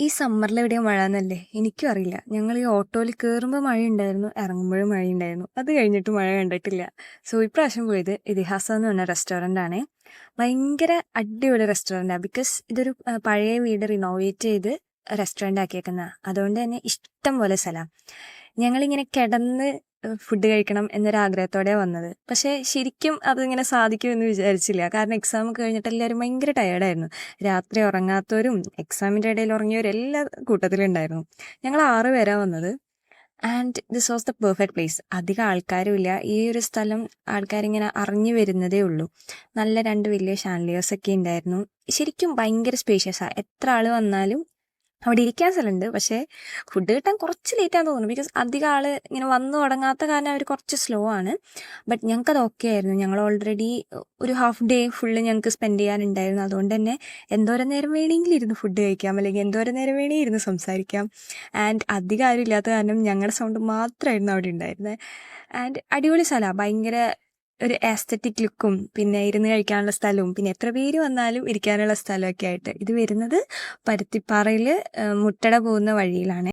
ഈ സമ്മറിൽ എവിടെയാ മഴ എന്നല്ലേ എനിക്കും അറിയില്ല. ഞങ്ങൾ ഈ ഓട്ടോയിൽ കയറുമ്പോൾ മഴയുണ്ടായിരുന്നു, ഇറങ്ങുമ്പോഴും മഴയുണ്ടായിരുന്നു. അത് കഴിഞ്ഞിട്ട് മഴ കണ്ടിട്ടില്ല. സോ ഇപ്രാവശ്യം പോയത് ഇതിഹാസം എന്ന് പറഞ്ഞ റെസ്റ്റോറൻ്റ് ആണ്. ഭയങ്കര അടിപൊളി റെസ്റ്റോറൻറ്റാണ്. ബിക്കോസ് ഇതൊരു പഴയ വീട് റിനോവേറ്റ് ചെയ്ത് റെസ്റ്റോറൻ്റ് ആക്കിയേക്കുന്ന. അതുകൊണ്ട് തന്നെ ഇഷ്ടം പോലെ സ്ഥലമാണ്. ഞങ്ങളിങ്ങനെ കിടന്ന് ഫുഡ് കഴിക്കണം എന്നൊരാഗ്രഹത്തോടെയാണ് വന്നത്. പക്ഷേ ശരിക്കും അതിങ്ങനെ സാധിക്കുമെന്ന് വിചാരിച്ചില്ല. കാരണം എക്സാം കഴിഞ്ഞിട്ട് എല്ലാവരും ഭയങ്കര ടയേർഡായിരുന്നു. രാത്രി ഉറങ്ങാത്തവരും എക്സാമിൻ്റെ ഇടയിൽ ഉറങ്ങിയവരും എല്ലാ കൂട്ടത്തിലുണ്ടായിരുന്നു. ഞങ്ങൾ 6 പേരാണ് വന്നത്. And this was the perfect place. അധികം ആൾക്കാരുമില്ല. ഈ ഒരു സ്ഥലം ആൾക്കാരിങ്ങനെ അറിഞ്ഞു വരുന്നതേ ഉള്ളൂ. നല്ല 2 വലിയ ഷാൻലിയേഴ്സൊക്കെ ഉണ്ടായിരുന്നു. ശരിക്കും ഭയങ്കര സ്പേഷ്യസാണ്. എത്ര ആൾ വന്നാലും അവിടെ ഇരിക്കാൻ സ്ഥലമുണ്ട്. പക്ഷേ ഫുഡ് കിട്ടാൻ കുറച്ച് ലേറ്റാന്ന് തോന്നുന്നു. ബിക്കോസ് അധികം ആൾ ഇങ്ങനെ വന്നു തുടങ്ങാത്ത കാരണം അവർ കുറച്ച് സ്ലോ ആണ്. ബട്ട് ഞങ്ങൾക്കത് ഓക്കെ ആയിരുന്നു. ഞങ്ങൾ ഓൾറെഡി ഒരു ഹാഫ് ഡേ ഫുള്ള് ഞങ്ങൾക്ക് സ്പെൻഡ് ചെയ്യാനുണ്ടായിരുന്നു. അതുകൊണ്ട് തന്നെ എന്തോരം നേരം വേണമെങ്കിലും ഇരുന്ന് ഫുഡ് കഴിക്കാം, അല്ലെങ്കിൽ എന്തോരം നേരം വേണമെങ്കിൽ ഇരുന്ന് സംസാരിക്കാം. ആൻഡ് അധികം ആരും ഇല്ലാത്ത കാരണം ഞങ്ങളുടെ സൗണ്ട് മാത്രമായിരുന്നു അവിടെ ഉണ്ടായിരുന്നത്. ആൻഡ് അടിപൊളി സ്ഥലമാണ്. ഭയങ്കര ഒരു ആസ്തറ്റിക് ലുക്കും, പിന്നെ ഇരുന്ന് കഴിക്കാനുള്ള സ്ഥലവും, പിന്നെ എത്ര പേര് വന്നാലും ഇരിക്കാനുള്ള സ്ഥലമൊക്കെ ആയിട്ട്. ഇത് വരുന്നത് പരുത്തിപ്പാറയിൽ മുട്ടട പോകുന്ന വഴിയിലാണ്.